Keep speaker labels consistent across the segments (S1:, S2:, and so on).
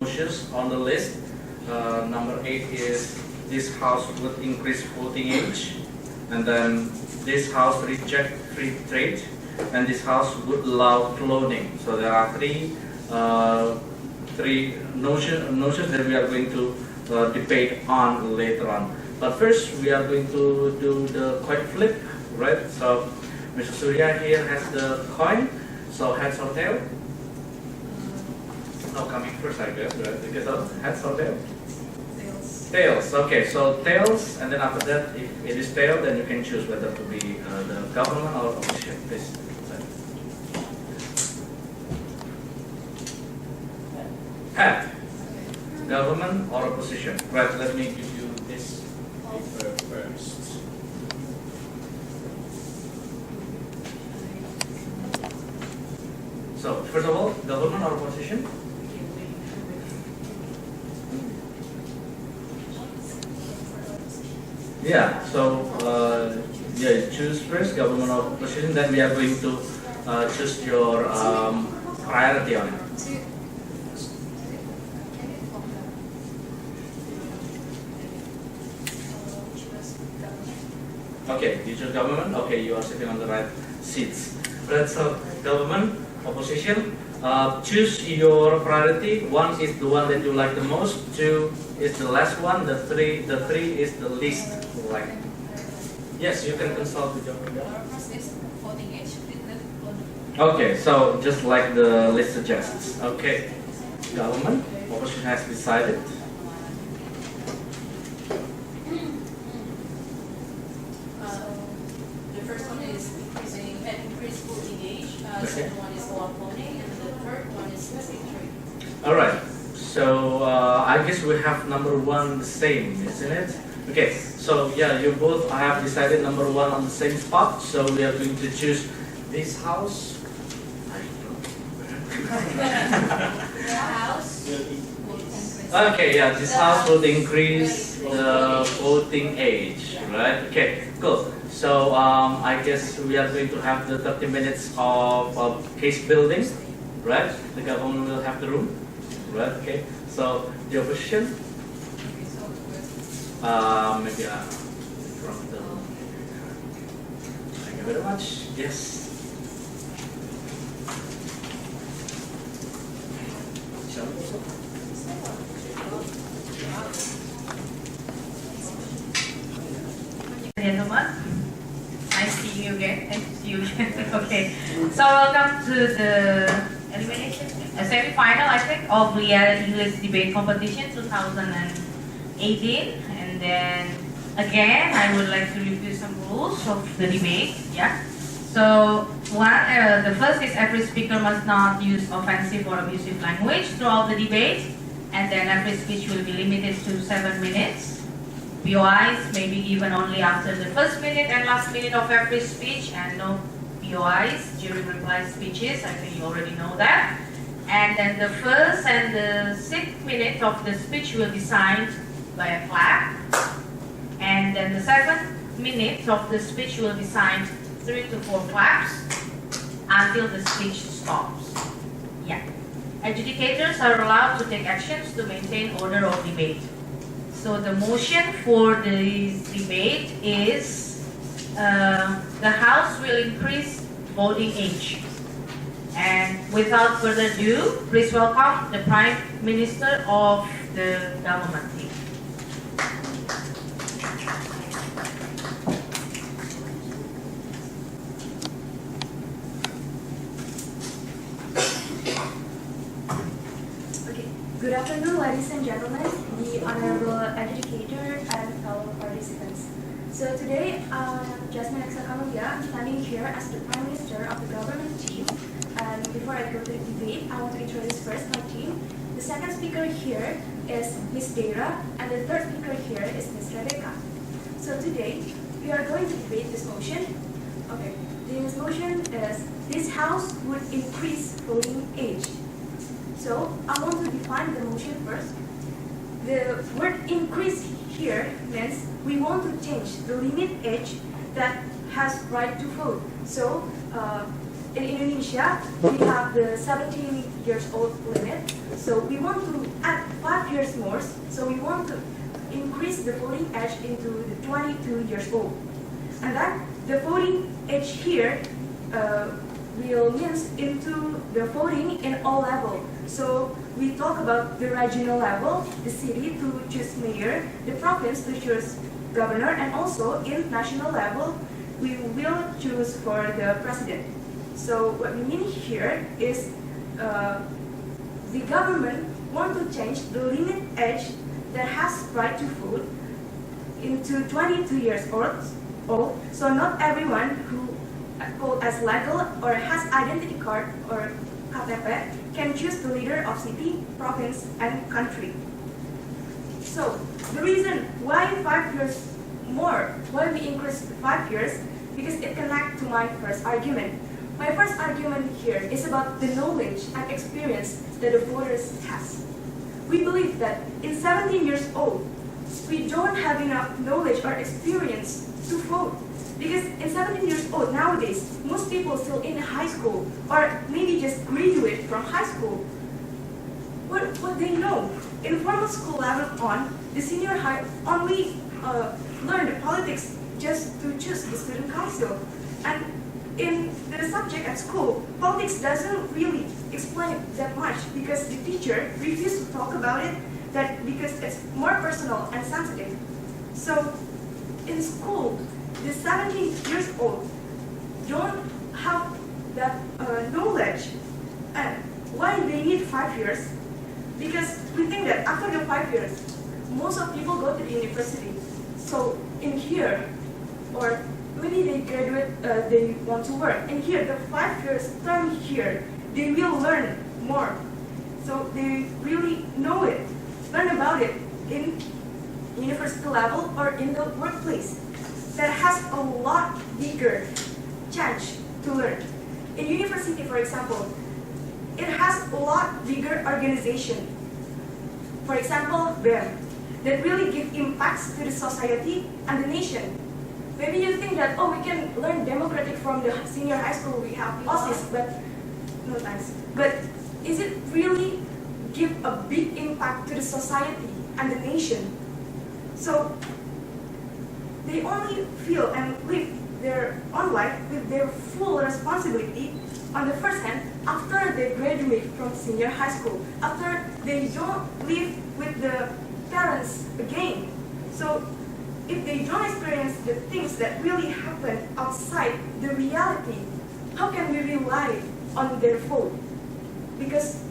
S1: motions on the list. Number 8 is this house would increase voting age, and then this house reject free trade, and this house would allow cloning. So there are three notions that we are going to debate on later on. But first, we are going to do the coin flip, right? So Mr. Surya here has the coin. So heads or tail? Oh, coming first, I guess, right? Because of heads or tail?
S2: Tails.
S1: Tails. Okay, so tails, and then after that, if it is tail, then you can choose whether to be the government or opposition. Please. Head. Government or opposition. Right. Let me give you this paper first. So first of all, government or opposition? Yeah, so you choose first government or opposition, then we are going to choose your priority on it. Okay, you choose government. Okay, you are sitting on the right seats. Right, so government, opposition. Choose your priority. 1 is the one that you like the most. 2 is the last one. The three is the least liked. Yes, you can consult with your Okay, so just like the list suggests. Okay, government, opposition has decided.
S2: The first one is increased voting age. Second one is law cloning, and the third one is free trade.
S1: All right. So I guess we have number 1 the same, isn't it? Okay. So yeah, you both have decided number 1 on the same spot. So we are going to choose this house.
S2: The house.
S1: Okay. Yeah, this house will increase the voting age, right? Okay. Cool. So I guess we are going to have the 30 minutes of case building, right? The government will have the room, right? Okay. So the opposition, maybe from the. Thank you very much. Yes.
S3: Gentlemen, nice seeing you again. Nice to see you again. Okay, so welcome to the elimination, semi-final, I think, of Reality English Debate Competition 2018. And then again, I would like to review some rules of the debate. Yeah. So the first is every speaker must not use offensive or abusive language throughout the debate, and then every speech will be limited to 7 minutes. POIs may be given only after the first minute and last minute of every speech, and no POIs during reply speeches. I think you already know that. And then the first and the 6th minute of the speech will be signed by a clap. And then the 7th minute of the speech will be signed 3 to 4 claps until the speech stops. Yeah. Adjudicators are allowed to take actions to maintain order of debate. So the motion for this debate is the House will increase voting age. And without further ado, please welcome the Prime Minister of the government team.
S4: Good afternoon, ladies and gentlemen, the honorable adjudicator and fellow participants. So today, Jasmine Exakamulia, I'm standing here as the Prime Minister of the government team. And before I go to the debate, I want to introduce first my team. The second speaker here is Ms. Deira, and the third speaker here is Ms. Rebecca. So today, we are going to debate this motion. Okay, this motion is this House would increase voting age. So I want to define the motion first. The word increase here means we want to change the limit age that has right to vote. So in Indonesia, we have the 17 years old limit. So we want to add So we want to increase the voting age into the 22 years old. And then the voting age here will means into the voting in all level. So we talk about the regional level, the city to choose mayor, the province to choose governor, and also in national level, we will choose for the president. So what we mean here is the government want to change the limit age that has right to vote into 22 years old. So not everyone who called as legal or has identity card or KTP can choose the leader of city, province, and country. So the reason why 5 years more, why we increase 5 years, because it connects to my first argument. My first argument here is about the knowledge and experience that the voters has. We believe that in 17 years old, we don't have enough knowledge or experience to vote. Because in 17 years old nowadays, most people still in high school or maybe just graduate from high school. What they know, in formal school level on, the senior high only learn the politics just to choose the student council. And in the subject at school, politics doesn't really explain it that much because the teacher refuses to talk about it, that because it's more personal and sensitive. So in school, the 17 years old don't have that knowledge. And why they need 5 years? Because we think that after the 5 years, most of people go to the university. So in here, or maybe they graduate, they want to work. And here, the 5 years term here, they will learn more. So they really know it, learn about it in university level or in the workplace. That has a lot bigger chance to learn. In university, for example, it has a lot bigger organization. For example, BEM, that really give impacts to the society and the nation. Maybe you think that, oh, we can learn democratic from the senior high school, we have OSIS, but no thanks. But is it really give a big impact to the society and the nation? So they only feel and live their own life with their full responsibility on the first hand after they graduate from senior high school, after they don't live with the parents again. So if they don't experience the things that really happen outside the reality, how can we rely on their vote? Because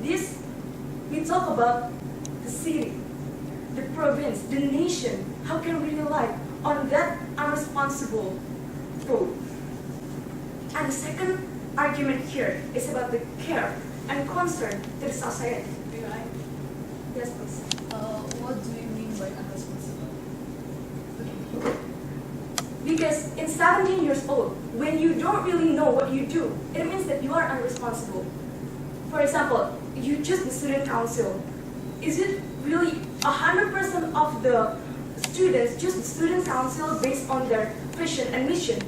S4: this, we talk about the city, the province, the nation. How can we rely on that unresponsible vote? And the second argument here is about the care and concern to the society.
S2: Right.
S4: Yes, please.
S2: What do you mean by unresponsible?
S4: Because in 17 years old, when you don't really know what you do, it means that you are unresponsible. For example, you choose the student council. Is it really 100% of the students choose the student council based on their passion and mission?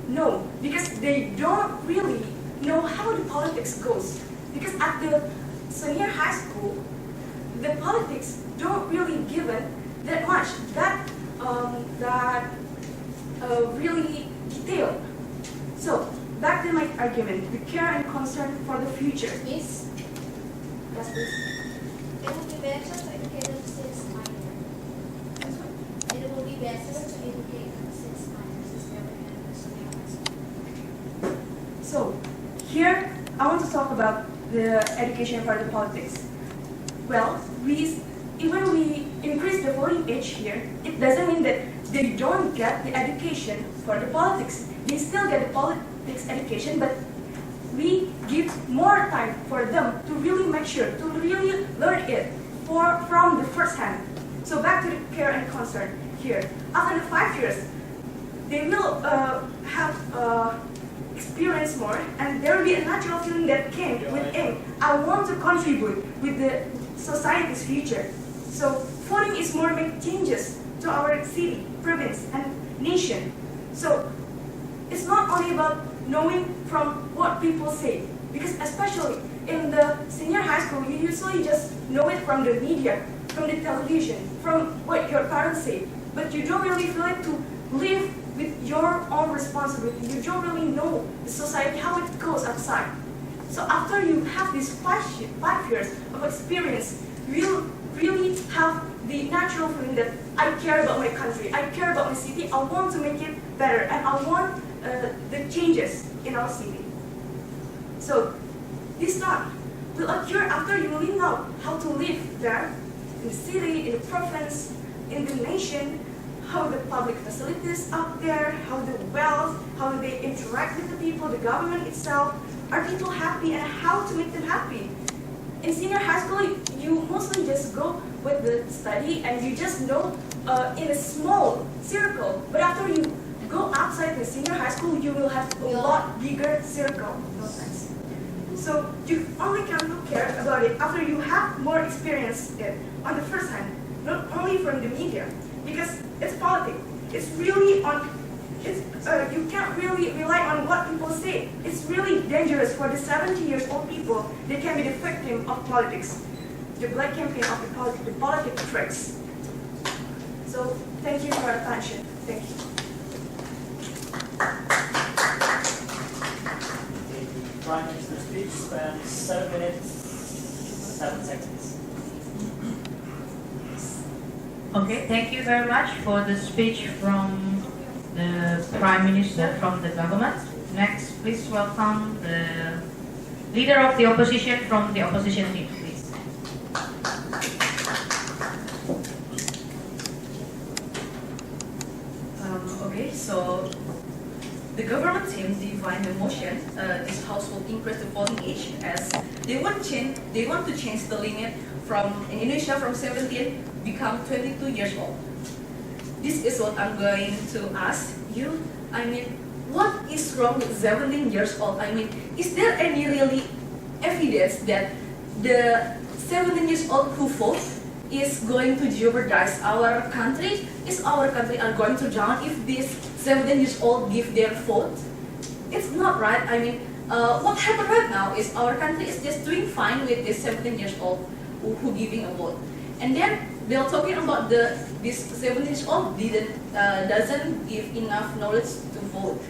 S4: No, because they don't really know how the politics goes. Because at the senior high school, the politics don't really given that much, that really detailed. So back to my argument, the care and concern for the future.
S2: Miss?
S4: Yes, please.
S5: It would be better to educate since minor. It would be better to educate since minors is never
S4: So here I want to talk about the education for the politics. Well, even we increase the voting age here, it doesn't mean that they don't get the education for the politics. They still get the politics education, but we give more time for them to really make sure, to really learn it from the first hand. So back to the care and concern here. After the 5 years, they will have experience more, and there will be a natural feeling that came with aim. I want to contribute with the society's future. So voting is more make changes to our city, province, and nation. So it's not only about knowing from what people say, because especially in the senior high school, you usually just know it from the media. from the television, from what your parents say, but you don't really feel it to live with your own responsibility. You don't really know the society, how it goes outside. So after you have these 5 years of experience, you really have the natural feeling that I care about my country, I care about my city, I want to make it better, and I want the changes in our city. So this thought will occur after you really know how to live there, in the city, in the province, in the nation, how the public facilities out there, how the wealth, how they interact with the people, the government itself. Are people happy and how to make them happy? In senior high school, you mostly just go with the study and you just know in a small circle. But after you go outside the senior high school, you will have a lot bigger circle. No sense. So you only can care about it after you have more experience it on the first hand, not only from the media, because it's politics. It's really on. You can't really rely on what people say. It's really dangerous for the 70-year-old people. They can be the victim of politics, the black campaign of the politics tricks. So thank you for your attention. Thank you.
S6: The Prime Minister's speech spans 7 minutes, 7 seconds.
S3: Okay, thank you very much for the speech from the Prime Minister from the government. Next, please welcome the leader of the opposition from the opposition team, please.
S7: Okay, so the government team defined the motion, this household increase the voting age as they want to change the limit from in Indonesia from 17 become 22 years old. This is what I'm going to ask you. I mean, what is wrong with 17 years old? I mean, is there any really evidence that the 17 years old who vote is going to jeopardize our country? Is our country are going to drown if these 17 years old give their vote? It's not right. I mean, what happened right now is our country is just doing fine with this 17 years old who giving a vote, and then they're talking about this 17 years old doesn't give enough knowledge to vote.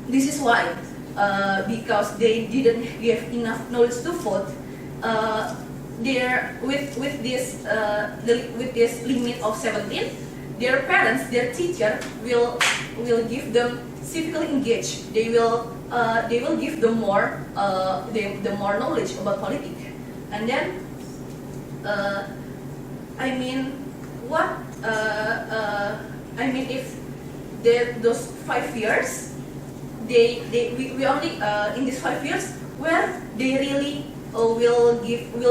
S7: This is why, because they didn't give enough knowledge to vote. With this limit of 17, their parents, their teacher will give them civically engaged. They will give them more the more knowledge about politics. And then I mean, if those 5 years, we only in these 5 years where they really will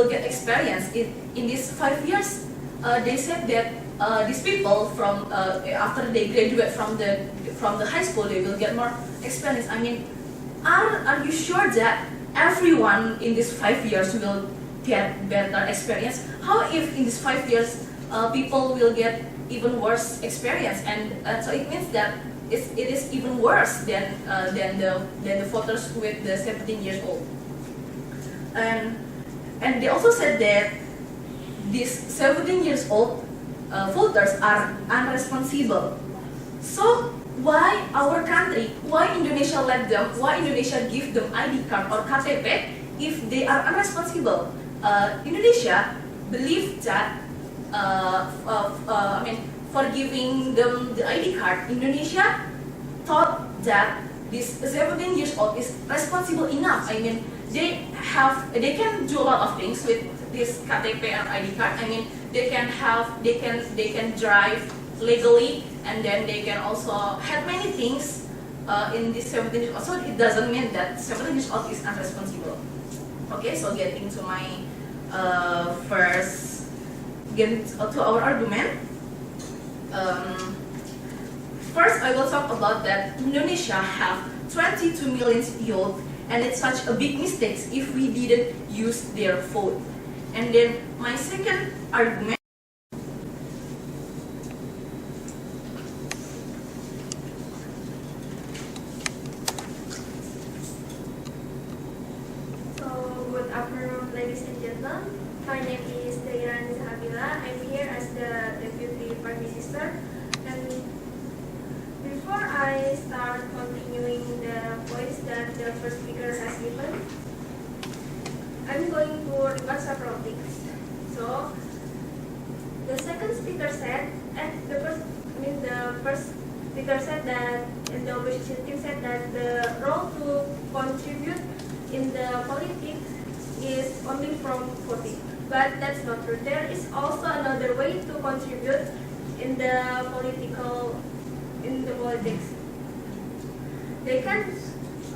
S7: get experience in these 5 years. They said that these people from after they graduate from the high school, they will get more experience. I mean, are you sure that everyone in these 5 years will get better experience? How if in these 5 years people will get even worse experience, and so it means that it is even worse than the voters with the 17 years old. And they also said that these 17 years old voters are unresponsible. So why our country, why Indonesia let them, why Indonesia give them ID card or KTP if they are unresponsible? Indonesia believed that, for giving them the ID card, Indonesia thought that this 17 years old is responsible enough. I mean, they can do a lot of things with this KTP and ID card. I mean, they can drive legally, and then they can also have many things in this 17 years old. So it doesn't mean that 17 years old is unresponsible. Okay, so getting to my getting to our argument. First, I will talk about that Indonesia have 22 million youth, and it's such a big mistake if we didn't use their vote. And then my second argument.
S4: So good afternoon, ladies and gentlemen. My name is Daira Camilla. I'm here as the Deputy Prime Minister. And before I start continuing the points that the first speaker has given, I'm going to rebut several things. So, the second speaker said, the first speaker said that, and the opposition team said that the role to contribute in the politics is only from voting. But that's not true. There is also another way to contribute in the politics.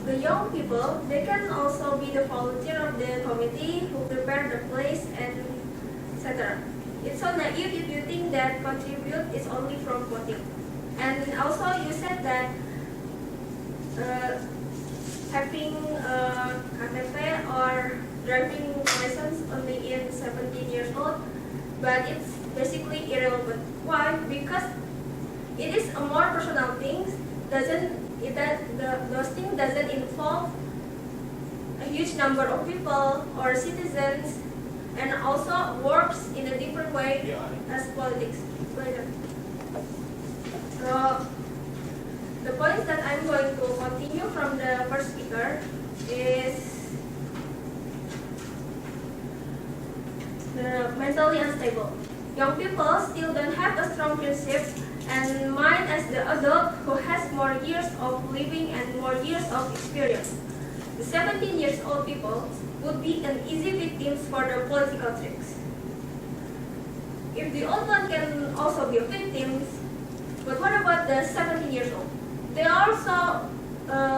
S4: The young people, they can also be the volunteer of the committee who prepare the place and etc. It's so naive if you think that contribute is only from voting. And also you said that having a KTP or driving license only in 17 years old, but it's basically irrelevant. Why? Because it is a more personal thing. Those things doesn't involve a huge number of people or citizens, and also works in a different way as politics. So the point that I'm going to continue from the first speaker is the mentally unstable. Young people still don't have a strong principle and mind as the adult who has more years of living and more years of experience. The 17 years old people would be an easy victims for the political tricks. If the old one can also be a victim, but what about the 17 years old? They are also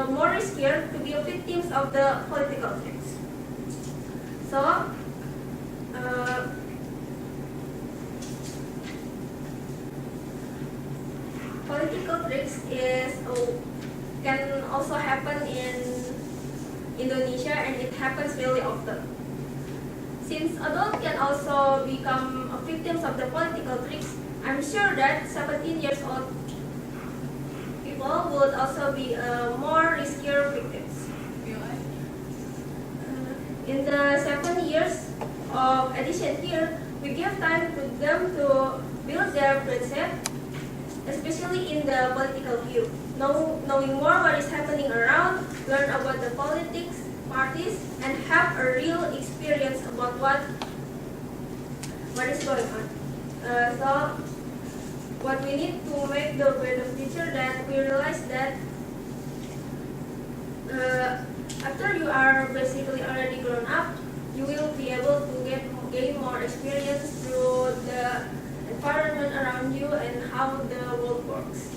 S4: more riskier to be a victims of the political tricks. So, political tricks can also happen in Indonesia, and it happens really often. Since adults can also become victims of the political tricks, I'm sure that 17 years old people would also be more riskier victims. In the 7 years of addition here, we give time to them to build their principle, especially in the political view. Knowing more what is happening around, learn about the politics, parties, and have a real experience about what is going on. So, what we need to make the future that we realize that after you are basically already grown up, you will be able to gain more experience through the environment around you and how the world works.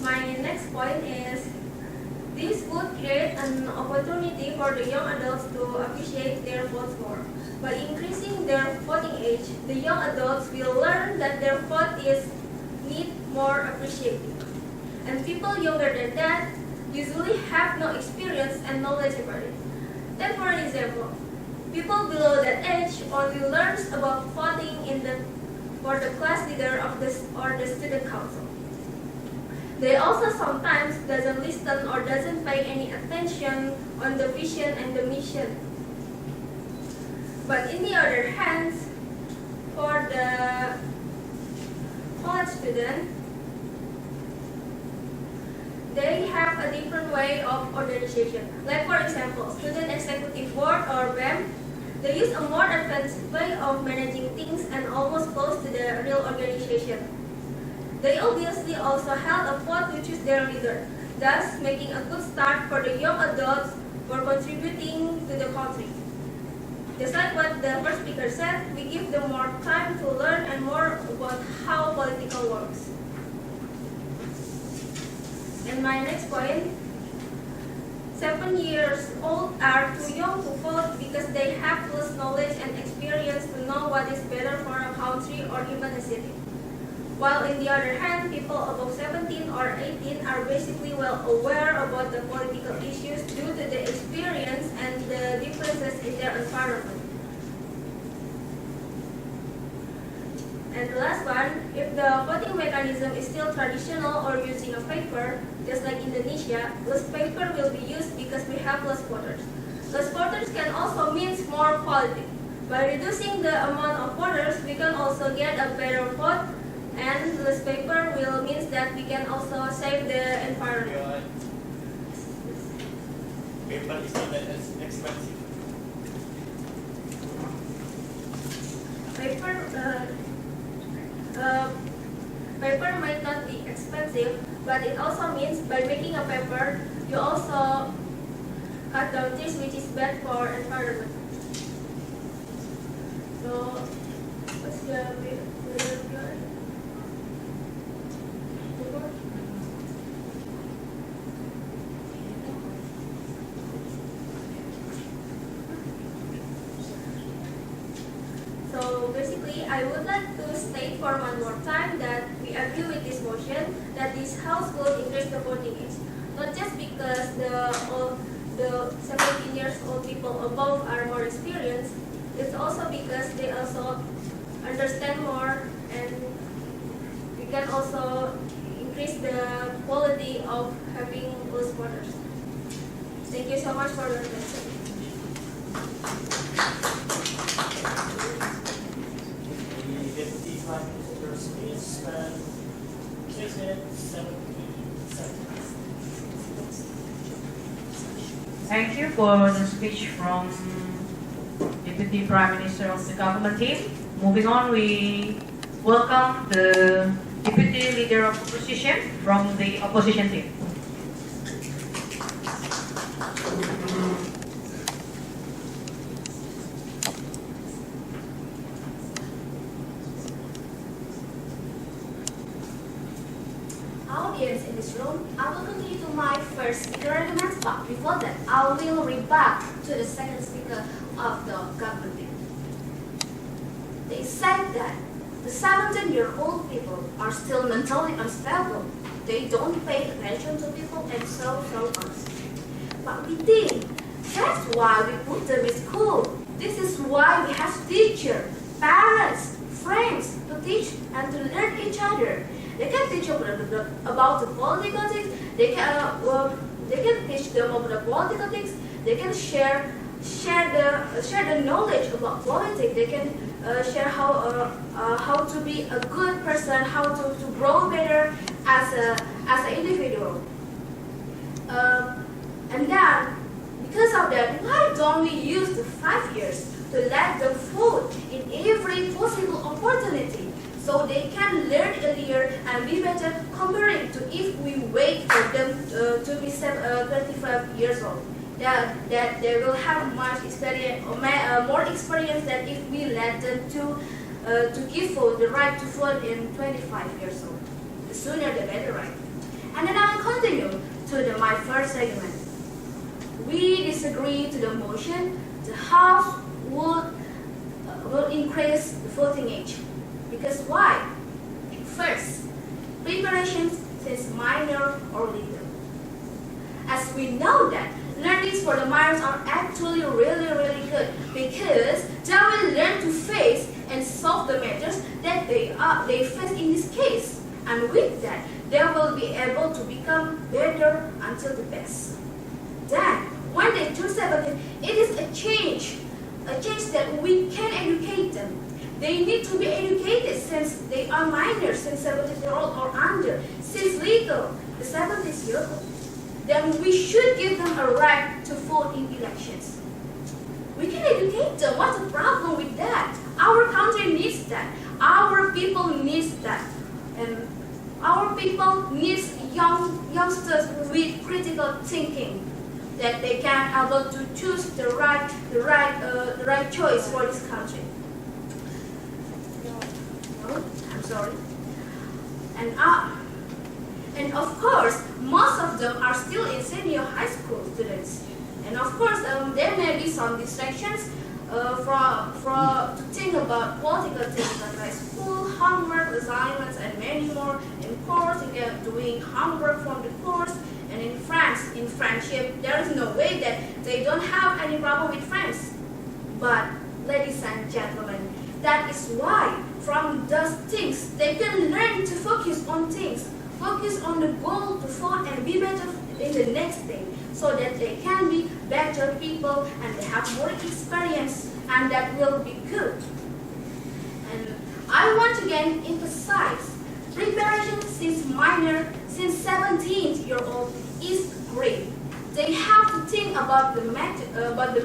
S4: My next point is this would create an opportunity for the young adults to appreciate their votes more. By increasing their voting age, the young adults will learn that their vote is need more appreciating. And people younger than that usually have no experience and knowledge about it. Take for an example, people below that age only learns about voting for the class leader of or the student council. They also sometimes doesn't listen or doesn't pay any attention on the vision and the mission. But in the other hand, for the college student, they have a different way of organization. Like for example, Student Executive Board or BEM, they use a more advanced way of managing things and almost close to the real organization. They obviously also held a vote to choose their leader, thus making a good start for the young adults for contributing to the country. Just like what the first speaker said, we give them more time to learn and more about how political works. And my next point, 7 years old are too young to vote because they have less knowledge and experience to know what is better for a country or even a city. While in the other hand, people above 17 or 18 are basically well aware about the political issues due to the experience and the differences in their environment. And the last one, if the voting mechanism is still traditional or using a paper, just like Indonesia, less paper will be used because we have less voters.
S8: Less voters can also mean more quality. By reducing the amount of voters, we can also get a better vote, and less paper will means that we can also save the environment.
S6: Paper is not that expensive.
S8: Paper might not be expensive, but it also means by making a paper, you also cut down trees, which is bad for environment. So, what's the So basically, I would like to state for one more time that we agree with this motion that this House will increase the voting age, not just because the 17 years old people above are more experienced. It's also because they also understand more, and we can also increase the quality of having those voters. Thank you so much for your attention.
S6: The Deputy Prime Minister's speech spent 6 minutes 17 seconds.
S3: Thank you for the speech from Deputy Prime Minister of the government team. Moving on, we welcome the Deputy Leader of Opposition from the opposition team.
S9: Audience in this room, I will continue to my first speaker argument, but before that, I will rebut to the second speaker of the government. They said that the 17-year-old people are still mentally unstable. They don't pay attention to people and so on. But we think that's why we put them in school. This is why we have teachers, parents, friends to teach and to learn each other. They can teach about the political things. They can teach them about the political things. They can share the knowledge about politics. They can share how to be a good person, how to grow better as an individual. And then, because of that, why don't we use the 5 years to let them vote in every possible opportunity? So they can learn earlier and be better comparing to if we wait for them to be 25 years old. That they will have much experience, more experience than if we let them to give the right to vote in 25 years old. The sooner the better, right? And then I will continue to my first segment. We disagree to the motion. The House will increase the voting age. Because why? First, preparations since minor or legal. As we know that learnings for the minors are actually really good because they will learn to face and solve the matters that they face in this case. And with that, they will be able to become better until the best. Then, when they turn 17, it is a change that we can educate them. They need to be educated since they are minors, since 17-year-old or under, since legal, the 17-year-old. Then we should give them a right to vote in elections. We can educate them. What's the problem with that? Our country needs that. Our people needs that. And our people needs youngsters with critical thinking, that they can able to choose the right choice for this country. I'm sorry. And of course, most of them are still in senior high school students. And of course, there may be some distractions to think about political things like school, homework, assignments, and many more. In course, you get doing homework from the course. And in France, in friendship, there is no way that they don't have any problem with friends. But, ladies and gentlemen, that is why from those things they can learn to focus on things, focus on the goal to vote and be better in the next day, so that they can be better people and they have more experience, and that will be good. And I want to again emphasize, preparation since minor, since 17-year-old is great. They have to think about the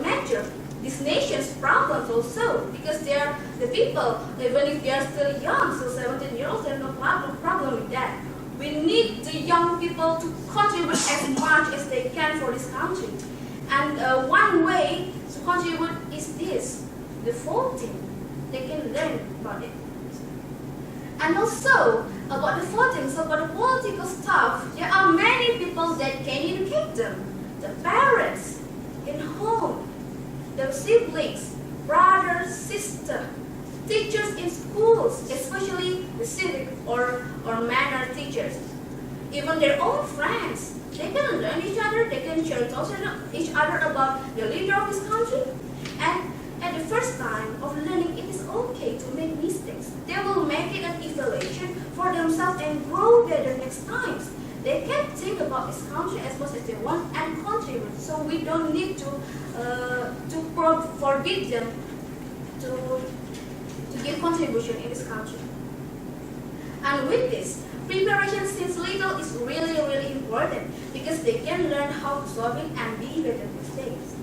S9: major this nation's problems also, because they are the people, even if they are still young, so 17-year-olds, there's no problem with that. We need the young people to contribute as much as they can for this country. And one way to contribute is this, the voting. They can learn about it. And also, about the voting, so about the political stuff, there are many people that can educate them. The parents, in home, the siblings, brothers, sisters, teachers in schools, especially the civic or manner teachers, even their own friends. They can learn each other, they can share each other about the leader of this country. And at the first time of learning, it is okay to make mistakes. They will make it an evaluation for themselves and grow better next times. They can think about this country as much as they want and contribute. So we don't need to forbid them to give contribution in this country. And with this, preparation since little is really, really important, because they can learn how to solve it and be better mistakes.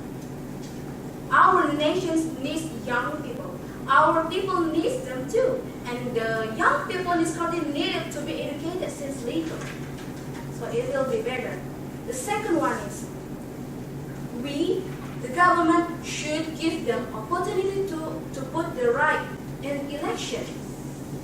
S9: Our nation needs young people. Our people need them too. And the young people in this country needed to be educated since little. So it will be better. The second one is, we, the government, should give them opportunity to put the right in election.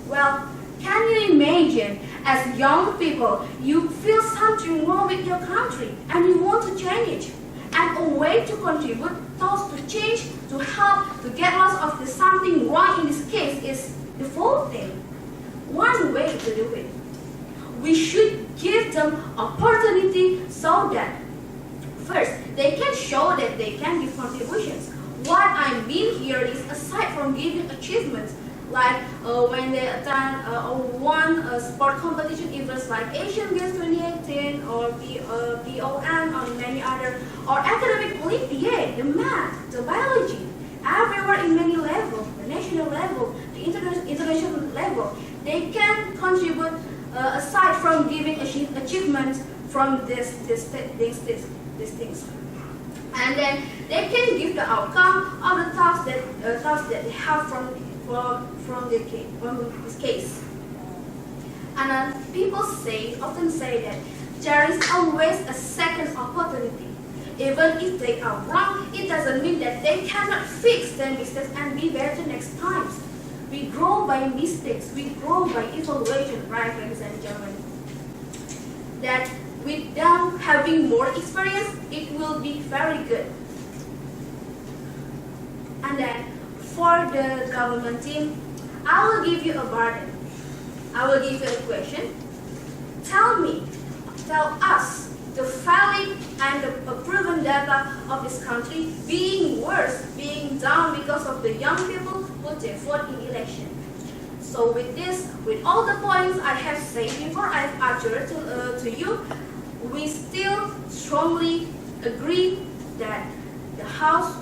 S9: Well, can you imagine, as young people, you feel something wrong with your country and you want to change it? And a way to contribute, thus to change, to help, to get lots of the something wrong in this case is the voting. One way to do it. We should give them opportunity so that, first, they can show that they can give contributions. What I mean here is, aside from giving achievements, like when they attend or won sport competition events like Asian Games 2018 or PON or many other, or academic Olympiad, the math, the biology, everywhere in many levels, the national level, the international level, they can contribute aside from giving achievements from these things. And then they can give the outcome of the tasks that they have from this case. And then people often say that there is always a second opportunity. Even if they are wrong, it doesn't mean that they cannot fix their mistakes and be better next time. We grow by mistakes, we grow by evaluation, right, ladies and gentlemen? That with them having more experience, it will be very good. And then, for the government team, I will give you a burden. I will give you a question. Tell us the valid and the proven data of this country being worse, being down because of the young people who take vote in election. So with this, with all the points I have said before, I have uttered to you, we still strongly agree that the House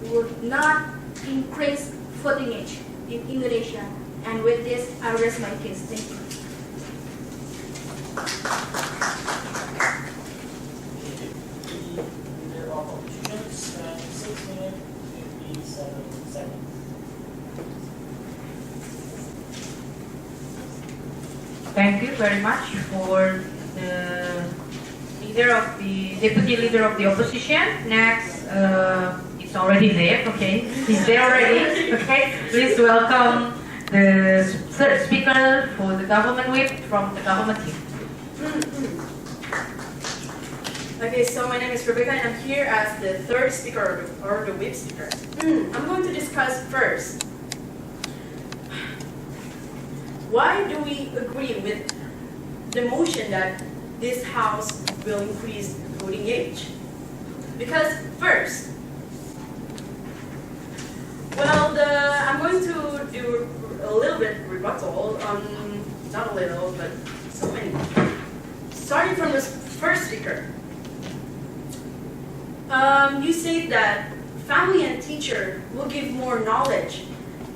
S9: would not increase voting age in Indonesia. And with this, I rest my case. Thank you.
S6: The leader of opposition spent 6 minutes 57 seconds.
S3: Thank you very much for the deputy leader of the opposition. Next, it's already there. Okay, he's there already. Okay, please welcome the third speaker for the government whip from the government team.
S10: Okay, so my name is Rebecca and I'm here as the third speaker or the whip speaker. I'm going to discuss first, why do we agree with the motion that this House will increase the voting age? Because first, well, I'm going to do a little bit rebuttal on, not a little, but so many. Starting from the first speaker, you say that family and teacher will give more knowledge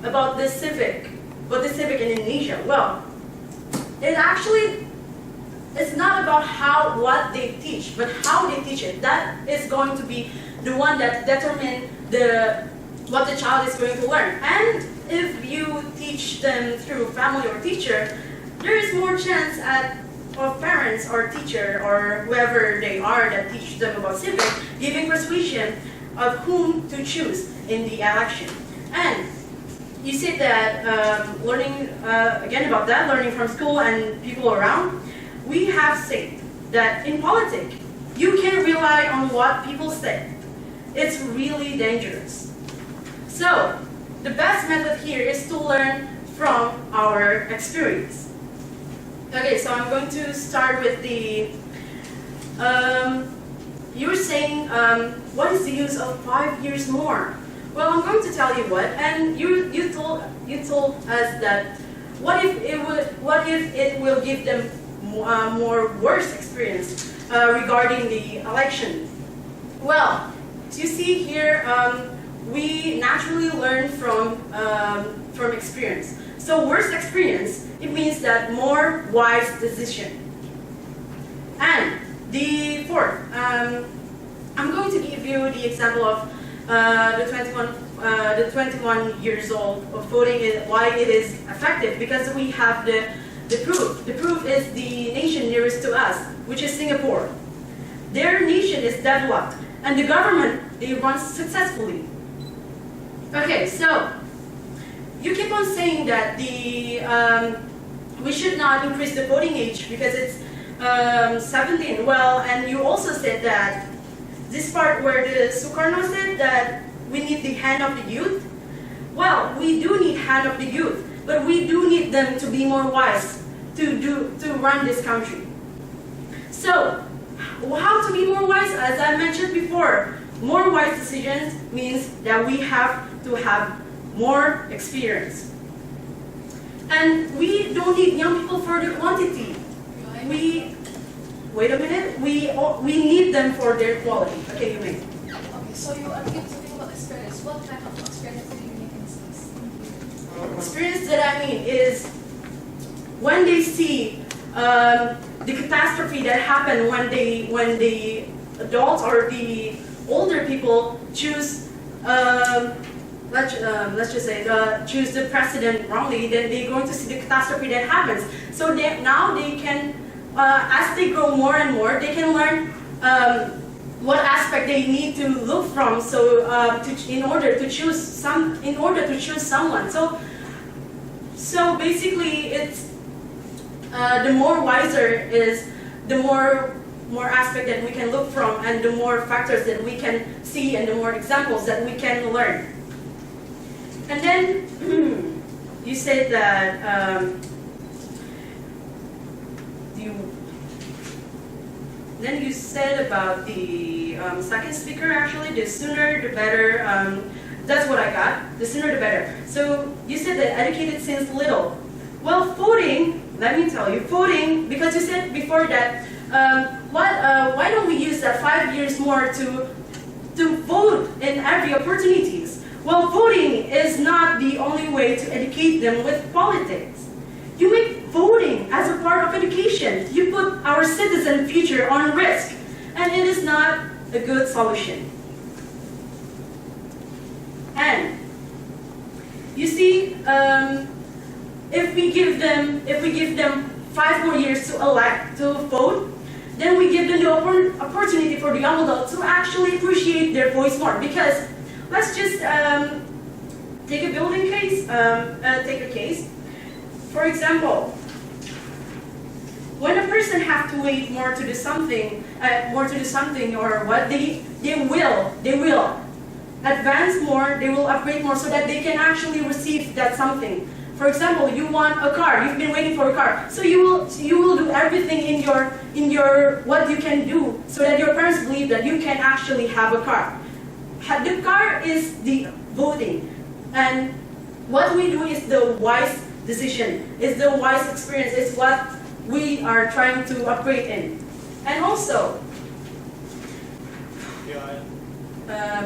S10: about the civic in Indonesia. Well, it's not about what they teach, but how they teach it. That is going to be the one that determine what the child is going to learn. And if you teach them through family or teacher, there is more chance of parents or teacher or whoever they are that teach them about civic giving persuasion of whom to choose in the election. And you said that learning again about that, learning from school and people around, we have said that in politics, you can rely on what people say. It's really dangerous. So, the best method here is to learn from our experience. Okay, so I'm going to start with the, you were saying, what is the use of 5 years more? Well, I'm going to tell you what, and you told us that what if it will give them more worse experience regarding the election? Well, you see here, we naturally learn from experience. So worse experience, it means that more wise decision. And the fourth, I'm going to give you the example of the 21 years old of voting, why it is effective, because we have the proof. The proof is the nation nearest to us, which is Singapore. Their nation is developed, and the government, they run successfully. Okay, so you keep on saying that we should not increase the voting age because it's 17. Well, and you also said that this part where the Sukarno said that we need the hand of the youth. Well, we do need hand of the youth, but we do need them to be more wise to run this country. So, how to be more wise? As I mentioned before, more wise decisions means that we have to have more experience. And we don't need young people for the quantity. Wait a minute, we need them for their quality. Okay, you may.
S2: Okay, so you are talking about experience. What kind of experience do you mean in this?
S10: Experience that I mean is when they see the catastrophe that happened when the adults or the older people choose let's just say choose the president wrongly, then they're going to see the catastrophe that happens. So now they can, as they grow more and more, they can learn what aspect they need to look from. So in order to choose someone. So basically, it's the more wiser is the more aspect that we can look from, and the more factors that we can see, and the more examples that we can learn. And then you said that then you said about the second speaker, actually, the sooner the better. That's what I got, the sooner the better. So you said that educated since little. Well, voting, let me tell you, voting, because you said before that, why don't we use that 5 years more to vote in every opportunities? Well, voting is not the only way to educate them with politics. You make voting as a part of education. You put our citizen future on risk, and it is not a good solution. And you see, if we give them 5 more years to vote, then we give them the opportunity for the young adults to actually appreciate their voice more. Because let's just take a building case, take a case. For example, when a person have to wait more to do something, or what, they will advance more, they will upgrade more, so that they can actually receive that something. For example, you want a car, you've been waiting for a car, so you will do everything in your what you can do, so that your parents believe that you can actually have a car. The car is the voting, and what we do is the wise decision, is the wise experience, is what we are trying to upgrade in. And also,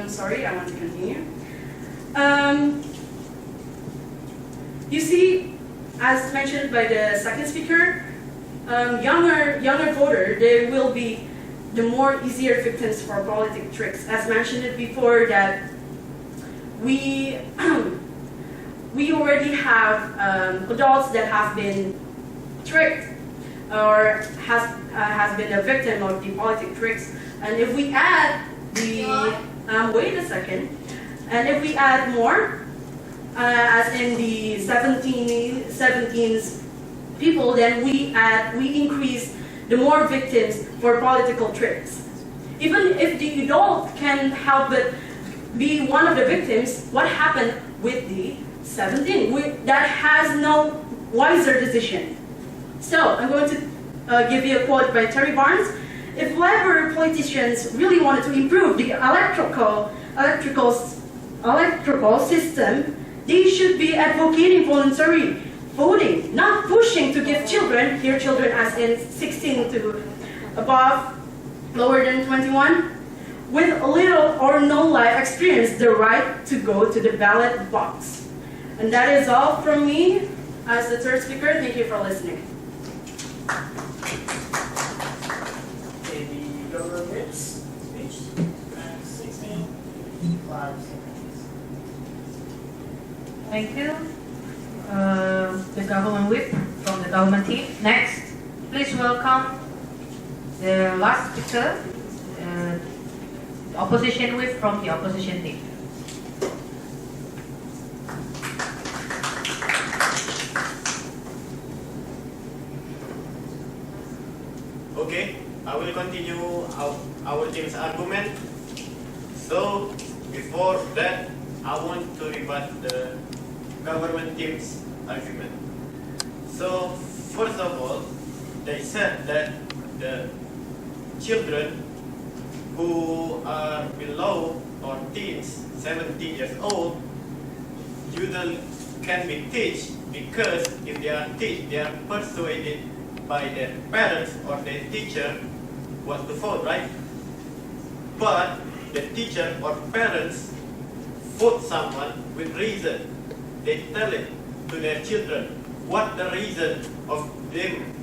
S10: sorry, I want to continue. You see, as mentioned by the second speaker, younger voter, they will be the more easier victims for politic tricks. As mentioned before, that we we already have adults that have been tricked or has been a victim of the politic tricks, and if we add the wait a second, and if we add more, as in the 17s people, then we increase the more victims for political tricks. Even if the adult can help but be one of the victims, what happened with the 17? That has no wiser decision. So I'm going to give you a quote by Terry Barnes. If ever politicians really wanted to improve the electrical system, they should be advocating voluntary voting, not pushing to give children, here children as in 16 to above, lower than 21, with little or no life experience, the right to go to the ballot box. And that is all from me as the third speaker. Thank you for listening.
S6: Okay, the government's speech, and 5 seconds.
S3: Thank you. The government whip from the government team. Next, please welcome the last speaker, the opposition whip from the opposition team.
S11: Okay, I will continue our team's argument. So, before that, I want to rebut the government team's argument. So, first of all, they said that the children who are below or teens, 17 years old, usually can be taught because if they are taught, they are persuaded by their parents or their teacher what to vote, right? But the teacher or parents vote someone with reason. They tell it to their children what the reason of them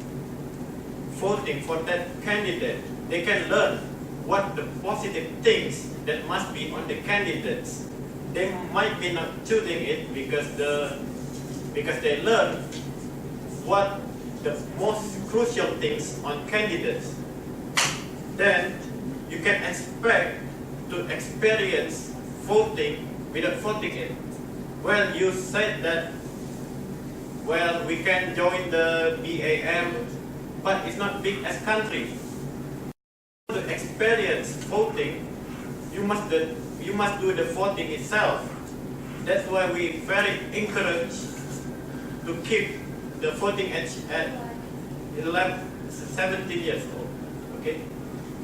S11: voting for that candidate. They can learn what the positive things that must be on the candidates. They might be not choosing it because they learn what the most crucial things on candidates. Then you can expect to experience voting without voting it. Well, you said that, well, we can join the BAM, but it's not big as country. To experience voting, you must do the voting itself. That's why we very encourage to keep the voting age at 17 years old. Okay?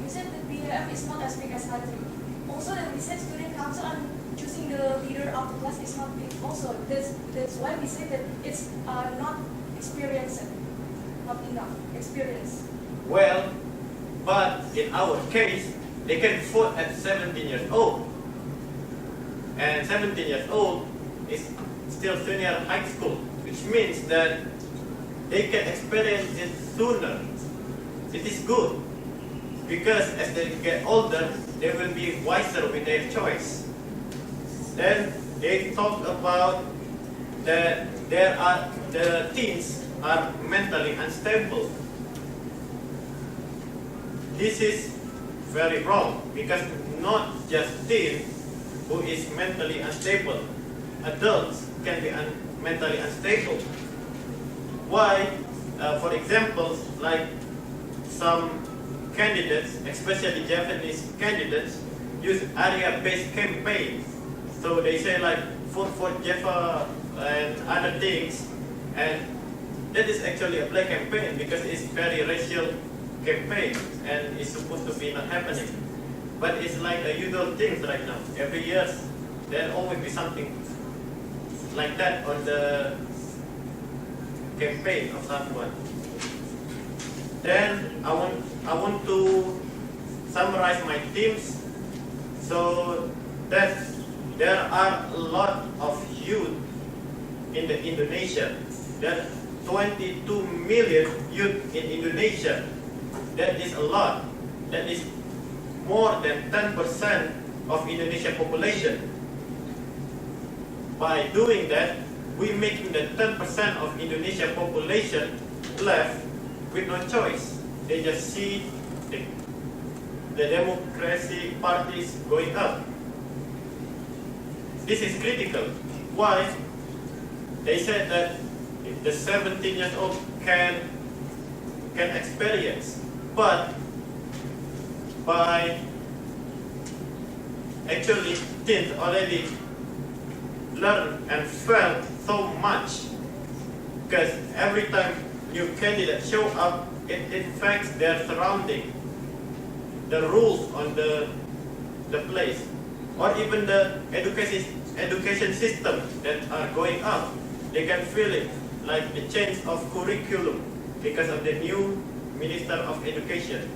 S4: You said the BAM is not as big as country. Also, we said student council and choosing the leader of the class is not big. Also, that's why we say that it's not experienced, not enough experience.
S11: Well, but in our case, they can vote at 17 years old. And 17 years old is still senior high school, which means that they can experience it sooner. It is good, because as they get older, they will be wiser with their choice. Then they talk about that the teens are mentally unstable. This is very wrong, because not just teens who is mentally unstable. Adults can be mentally unstable. Why? For example, like some candidates, especially Japanese candidates, use area-based campaigns. So they say like vote for Java and other things, and that is actually a black campaign because it's very racial campaign and it's supposed to be not happening. But it's like a usual thing right now. Every year there'll always be something like that on the campaign of someone. Then I want to summarize my team's So that there are a lot of youth in the Indonesia. There are 22 million youth in Indonesia. That is a lot. That is more than 10% of Indonesia population. By doing that, we making the 10% of Indonesia population left with no choice. They just see the democracy parties going up. This is critical. Why? They said that if the 17 years old can experience, but by actually teens already learn and felt so much, because every time new candidates show up, it affects their surrounding, the rules on the place, or even the education system that are going up. They can feel it, like the change of curriculum because of the new Minister of Education.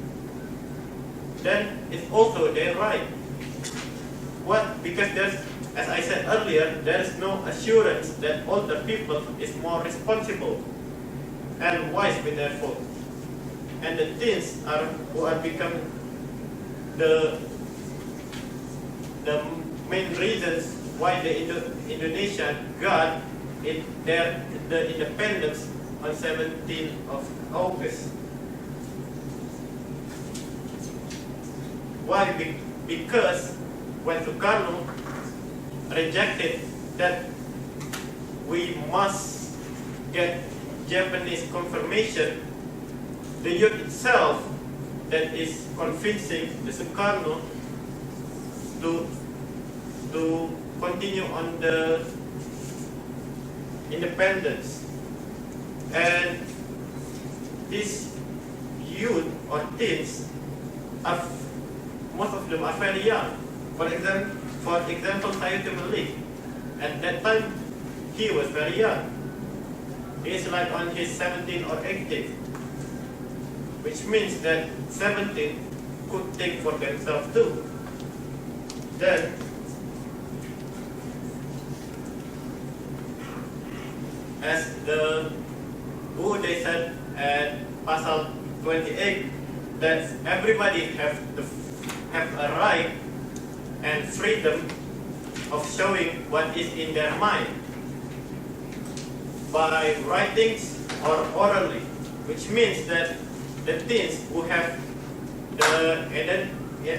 S11: Then it's also their right. What? Because there's, as I said earlier, there is no assurance that older people is more responsible and wise with their vote. And the teens who are becoming the main reasons why the Indonesia got the independence on 17th of August. Why? Because when Sukarno rejected that we must get Japanese confirmation, the youth itself that is convincing the Sukarno to continue on the independence. And these youth or teens are, most of them are very young. For example, Sayuti Malik. At that time, he was very young. He is like on his 17 or 18, which means that 17 could think for themselves too. Then, as they said at Pasal 28, that everybody have a right and freedom of showing what is in their mind by writings or orally, which means that the teens who have the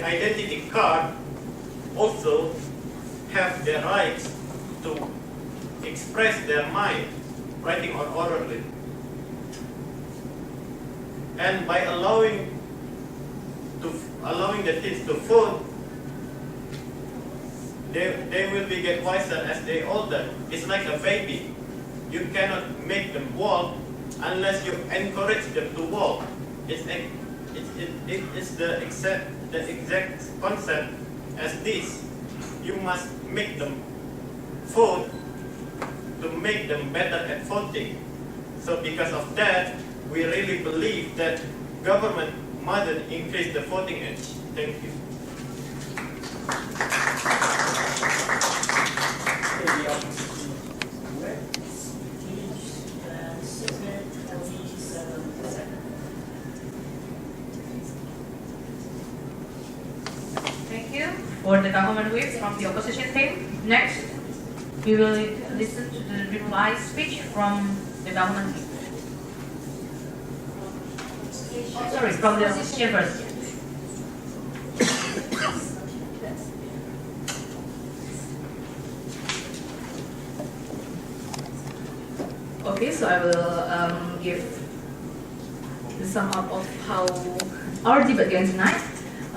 S11: identity card also have the rights to express their mind, writing or orally. And by allowing the teens to vote, they will get wiser as they older. It's like a baby. You cannot make them walk unless you encourage them to walk. It's the exact concept as this. You must make them vote to make them better at voting. So because of that, we really believe that government must increase the voting age. Thank you.
S3: Thank you for the government whip from the opposition team. Next, we will listen to the reply speech from the government team. Oh, sorry, from the opposition first. Okay, so I will give the sum up of how our debate again tonight.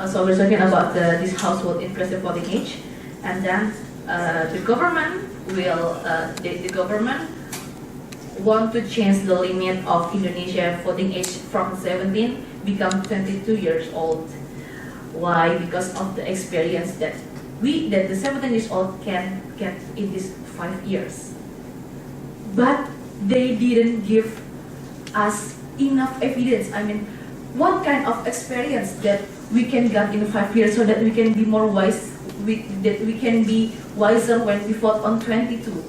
S3: So we're talking about this household inclusive voting age, and then the government will the government want to change the limit of Indonesia voting age from 17 become 22 years old. Why? Because of the experience that the 17 years old can get in these 5 years. But they didn't give us enough evidence. I mean, what kind of experience that we can get in 5 years so that we can be more wise
S7: we can be wiser when we vote on 22.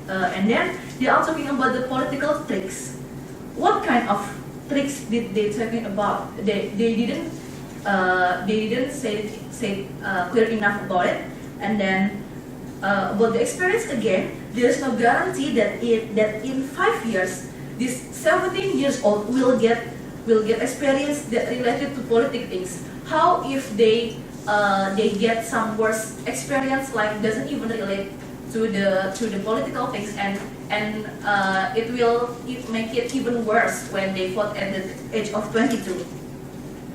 S7: And then they are talking about the political tricks. What kind of tricks did they talking about? They didn't say clear enough about it. And then about the experience again, there is no guarantee that in 5 years this 17 years old will get experience that related to political things. How if they get some worse experience like doesn't even relate to the political things, and it will make it even worse when they vote at the age of 22.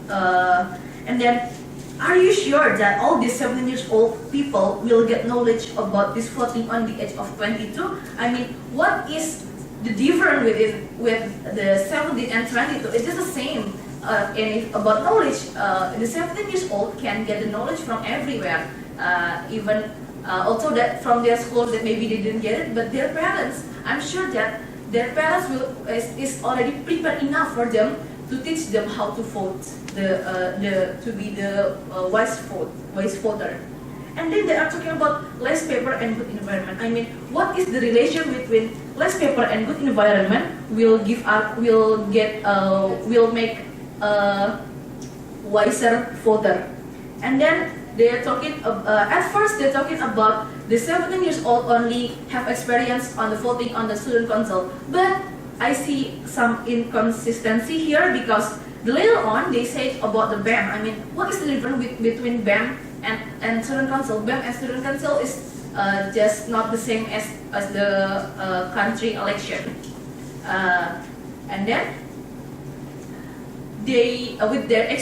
S7: And then, are you sure that all these 17 years old people will get knowledge about this voting on the age of 22? I mean, what is the difference with the 17 and 22? It is the same. And if about knowledge, the 17 years old can get the knowledge from everywhere, even also that from their school that maybe they didn't get it, but their parents, I'm sure that their parents is already prepared enough for them to teach them how to vote, to be the wise voter. And then they are talking about less paper and good environment. I mean, what is the relation between less paper and good environment will make a wiser voter? And then they are talking. At first, they're talking about the 17 years old only have experience on the voting on the student council, but I see some inconsistency here because later on they said about the BEM. I mean, what is the difference between BEM and student council? BEM and student council is just not the same as the country election. And then they with their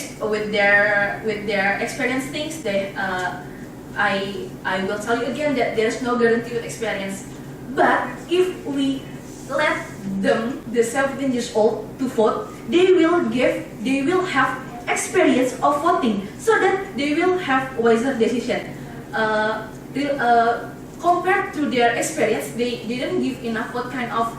S7: experience things, they I will tell you again that there's no guarantee with experience. But if we let them, the 17 years old, to vote, they will have experience of voting, so that they will have wiser decision. Compared to their experience, they didn't give enough what kind of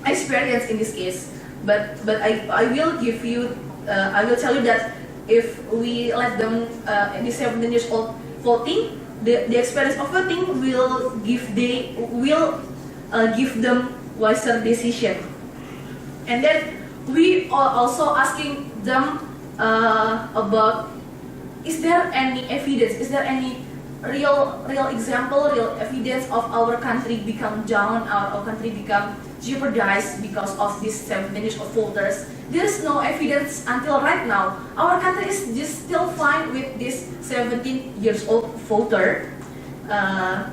S7: experience in this case. But I will give you, I will tell you that if we let them the 17 years old voting, the experience of voting will give them wiser decision. And then we are also asking them about, is there any evidence? Is there any real example, real evidence of our country become down, our country become jeopardized because of these 17 years of voters? There is no evidence until right now. Our country is just still fine with this 17 years old voter. And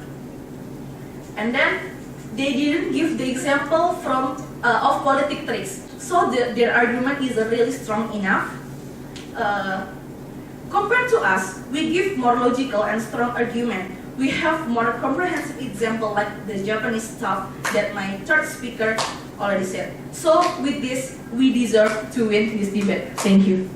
S7: then they didn't give the example from of politic tricks. So their argument is really strong enough. Compared to us, we give more logical and strong argument. We have more comprehensive example like the Japanese stuff that my third speaker already said. So with this, we deserve to win this debate. Thank you.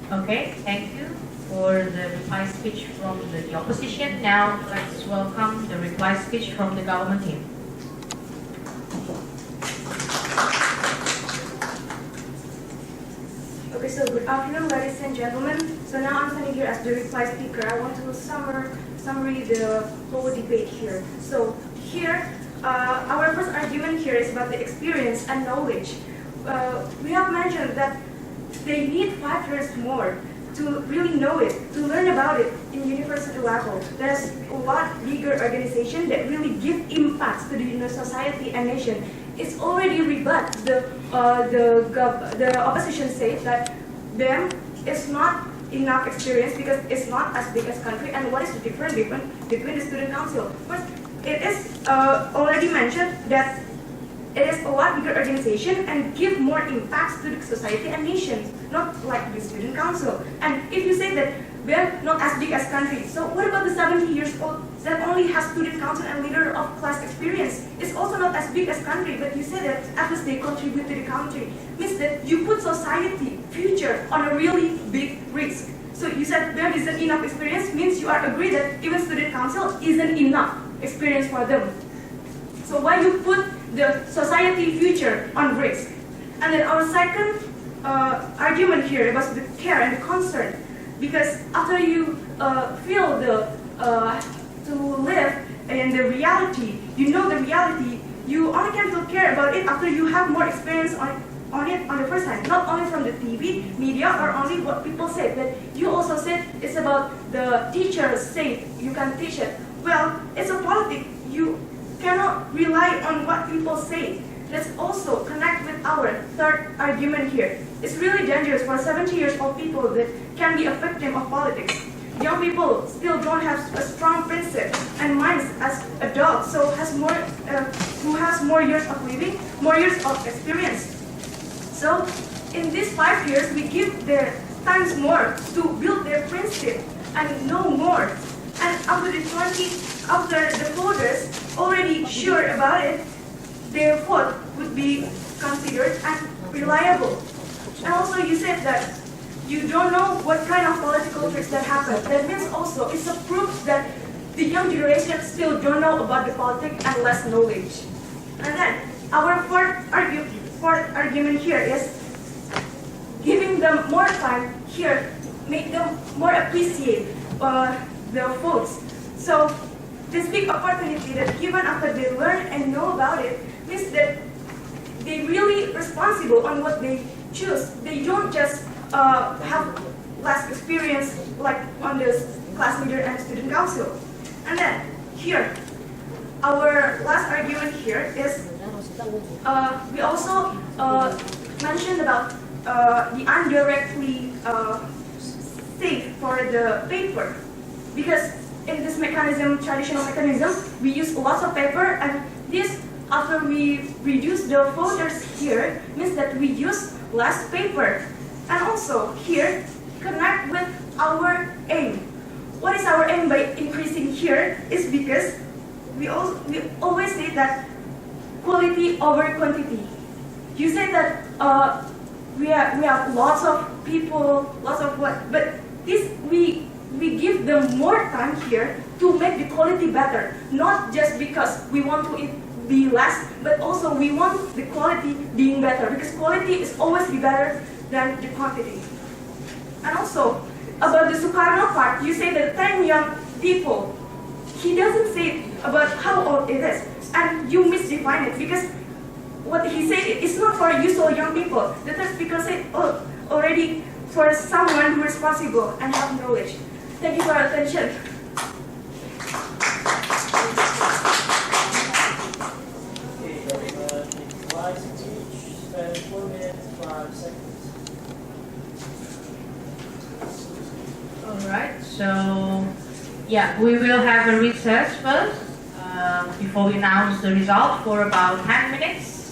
S3: Okay, thank you for the reply speech from the opposition. Now let's welcome the reply speech from the government team.
S4: Okay, so good afternoon, ladies and gentlemen. So now I'm standing here as the reply speaker. I want to summary the whole debate here. So here, our first argument here is about the experience and knowledge. We have mentioned that they need 5 years more to really know it, to learn about it in university level. There's a lot bigger organization that really give impacts to the society and nation. It's already rebut. The opposition says that BEM is not enough experience because it's not as big as country. And what is the difference between the student council? First, it is already mentioned that it is a lot bigger organization and give more impacts to the society and nations, not like the student council. And if you say that we're not as big as country. So what about the 70 years old that only has student council and leader of class experience? It's also not as big as country, but you said that at least they contribute to the country. Means that you put society, future on a really big risk. So you said there isn't enough experience, means you are agree that even student council isn't enough experience for them. So why you put the society future on risk? And then our second argument here was the care and the concern. Because after you feel the to live in the reality, you know the reality, you only can feel care about it after you have more experience on it on the first hand. Not only from the TV, media, or only what people say, but you also said it's about the teachers say you can teach it. Well, it's a politics. You cannot rely on what people say. Let's also connect with our third argument here. It's really dangerous for 70 years old people that can be a victim of politics. Young people still don't have a strong principle and minds as adults, so who has more years of living, more years of experience. So in these 5 years, we give their times more to build their principle and know more. And after the voters already sure about it, their vote would be considered and reliable. And also you said that you don't know what kind of political tricks that happen. That means also it's a proof that the young generation still don't know about the politics and less knowledge. And then our fourth argument here is giving them more time here, make them more appreciate their votes. So this big opportunity that given after they learn and know about it means that they really responsible on what they choose. They don't just have less experience like on this class leader and student council. And then here, our last argument here is we also mentioned about the indirectly safe for the paper, because in this mechanism, traditional mechanism, we use lots of paper, and this after we reduce the voters here means that we use less paper. And also here, connect with our aim. What is our aim by increasing here is because we always say that quality over quantity. You say that we have lots of people, lots of what, but this we give them more time here to make the quality better. Not just because we want to be less, but also we want the quality being better, because quality is always be better than the quantity. And also about the Sukarno part, you say that 10 young people. He doesn't say about how old it is, and you misdefine it, because what he said is not for usual young people. The third speaker said, oh, already for someone who is responsible and have knowledge. Thank you for your attention.
S6: Twice each, spend 4 minutes, 5 seconds.
S3: Alright, so yeah, we will have a recess first before we announce the result for about 10 minutes.